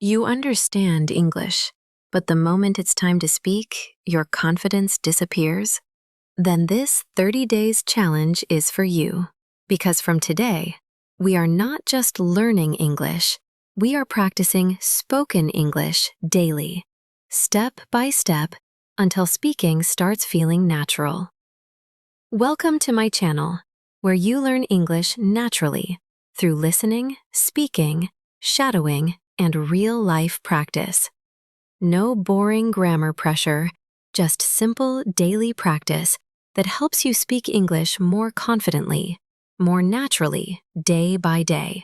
You understand English, but the moment it's time to speak, your confidence disappears? Then this 30 days challenge is for you. Because from today, we are not just learning English, we are practicing spoken English daily, step by step, until speaking starts feeling natural. Welcome to my channel, where you learn English naturally through listening, speaking, shadowing, and real-life practice. No boring grammar pressure, just simple daily practice that helps you speak English more confidently, more naturally, day by day.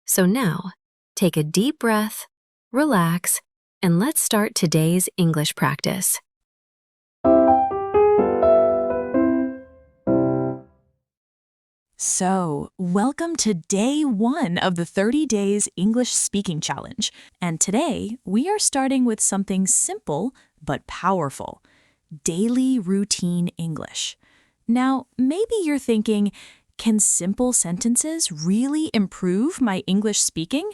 So now, take a deep breath, relax, and let's start today's English practice. So, welcome to day 1 of the 30 Days English Speaking Challenge. And today, we are starting with something simple but powerful: daily routine English. Now, maybe you're thinking, can simple sentences really improve my English speaking?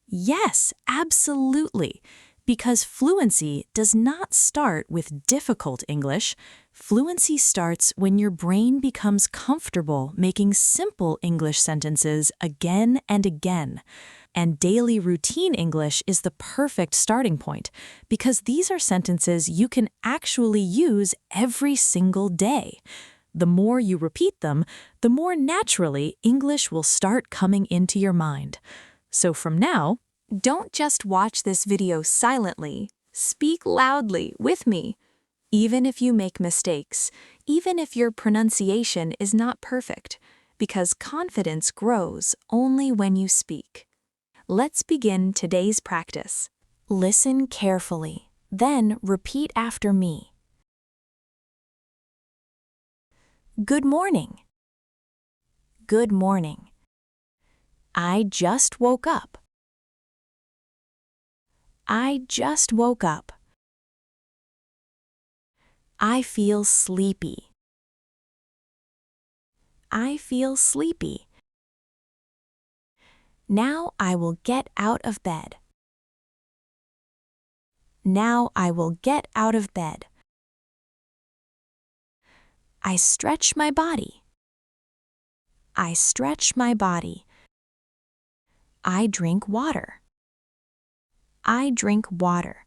Yes, absolutely. Because fluency does not start with difficult English. Fluency starts when your brain becomes comfortable making simple English sentences again and again. And daily routine English is the perfect starting point, because these are sentences you can actually use every single day. The more you repeat them, the more naturally English will start coming into your mind. So from now, don't just watch this video silently. Speak loudly with me. Even if you make mistakes, even if your pronunciation is not perfect, because confidence grows only when you speak. Let's begin today's practice. Listen carefully, then repeat after me. Good morning. Good morning. I just woke up. I just woke up. I feel sleepy. I feel sleepy. Now I will get out of bed. Now I will get out of bed. I stretch my body. I stretch my body. I drink water. I drink water.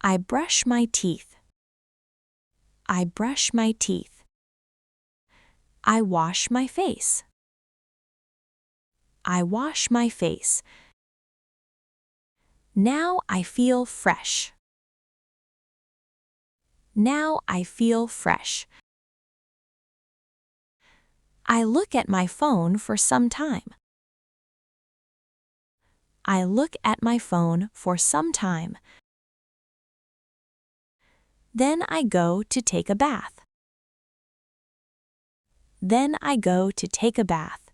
I brush my teeth. I brush my teeth. I wash my face. I wash my face. Now I feel fresh. Now I feel fresh. I look at my phone for some time. I look at my phone for some time. Then I go to take a bath. Then I go to take a bath.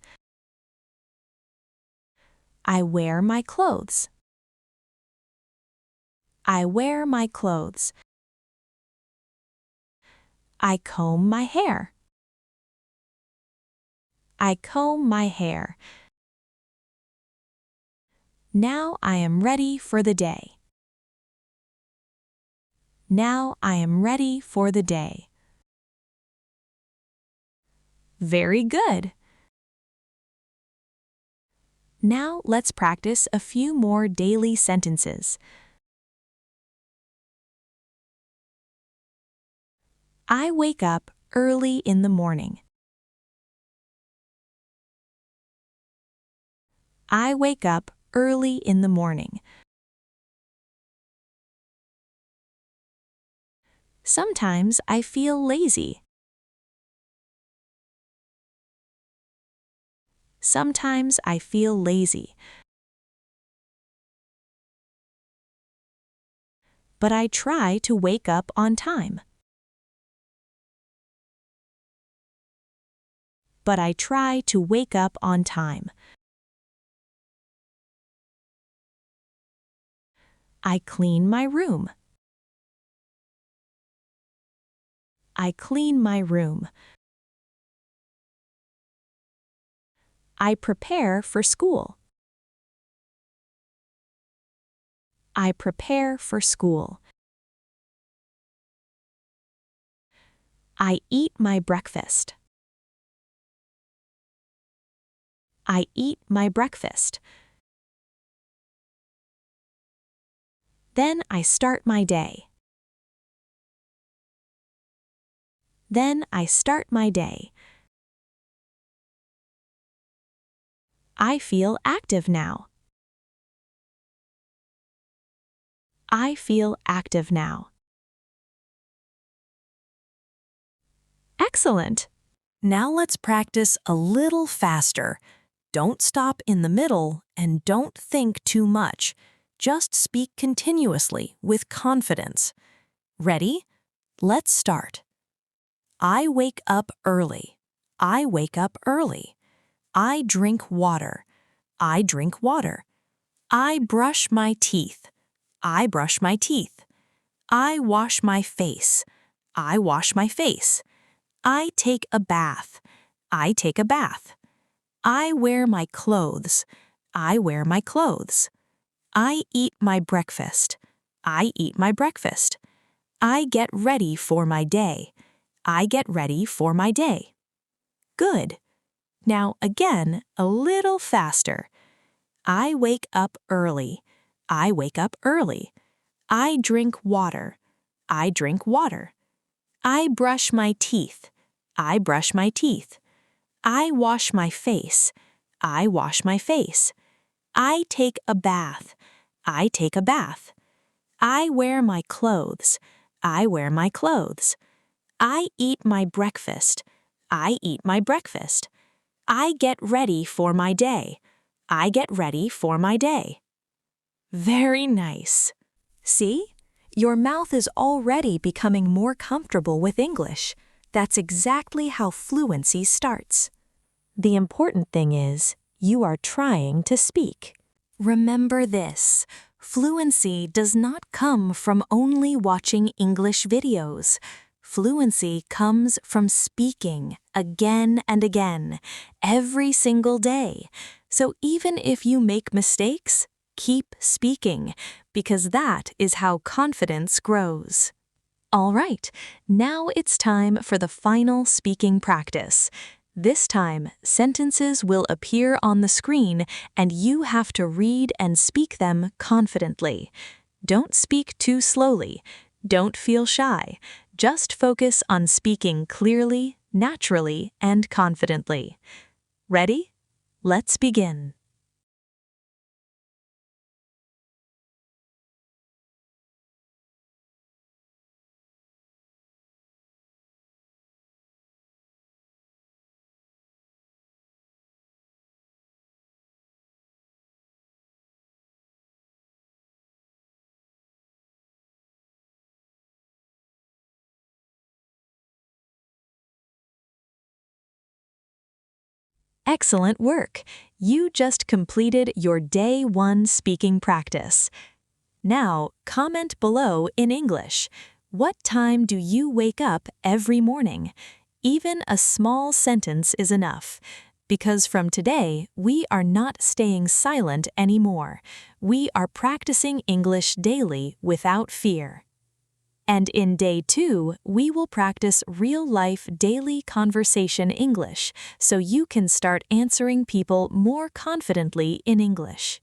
I wear my clothes. I wear my clothes. I comb my hair. I comb my hair. Now I am ready for the day. Now I am ready for the day. Very good. Now let's practice a few more daily sentences. I wake up early in the morning. I wake up early in the morning. Sometimes I feel lazy. Sometimes I feel lazy. But I try to wake up on time. But I try to wake up on time. I clean my room. I clean my room. I prepare for school. I prepare for school. I eat my breakfast. I eat my breakfast. Then I start my day. Then I start my day. I feel active now. I feel active now. Excellent! Now let's practice a little faster. Don't stop in the middle and don't think too much. Just speak continuously with confidence. Ready? Let's start. I wake up early. I wake up early. I drink water. I drink water. I brush my teeth. I brush my teeth. I wash my face. I wash my face. I take a bath. I take a bath. I wear my clothes. I wear my clothes. I eat my breakfast. I eat my breakfast. I get ready for my day. I get ready for my day. Good. Now again, a little faster. I wake up early. I wake up early. I drink water. I drink water. I brush my teeth. I brush my teeth. I wash my face. I wash my face. I take a bath. I take a bath. I wear my clothes. I wear my clothes. I eat my breakfast. I eat my breakfast. I get ready for my day. I get ready for my day. Very nice. See? Your mouth is already becoming more comfortable with English. That's exactly how fluency starts. The important thing is, you are trying to speak. Remember this, fluency does not come from only watching English videos. Fluency comes from speaking again and again, every single day. So even if you make mistakes, keep speaking, because that is how confidence grows. All right, now it's time for the final speaking practice. This time, sentences will appear on the screen and you have to read and speak them confidently. Don't speak too slowly. Don't feel shy. Just focus on speaking clearly, naturally, and confidently. Ready? Let's begin. Excellent work! You just completed your Day 1 speaking practice. Now, comment below in English. What time do you wake up every morning? Even a small sentence is enough. Because from today, we are not staying silent anymore. We are practicing English daily without fear. And in Day 2, we will practice real-life daily conversation English so you can start answering people more confidently in English.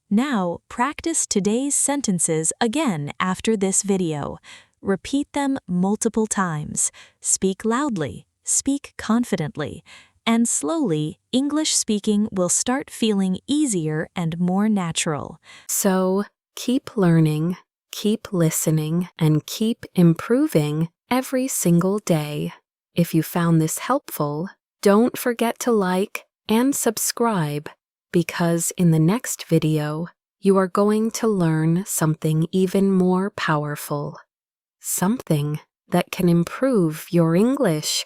Now, practice today's sentences again after this video. Repeat them multiple times. Speak loudly, speak confidently, and slowly, English speaking will start feeling easier and more natural. So, keep learning, keep listening, and keep improving every single day. If you found this helpful, don't forget to like and subscribe, because in the next video, you are going to learn something even more powerful. Something that can improve your English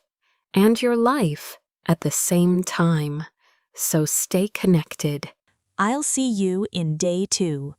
and your life at the same time. So stay connected. I'll see you in Day 2.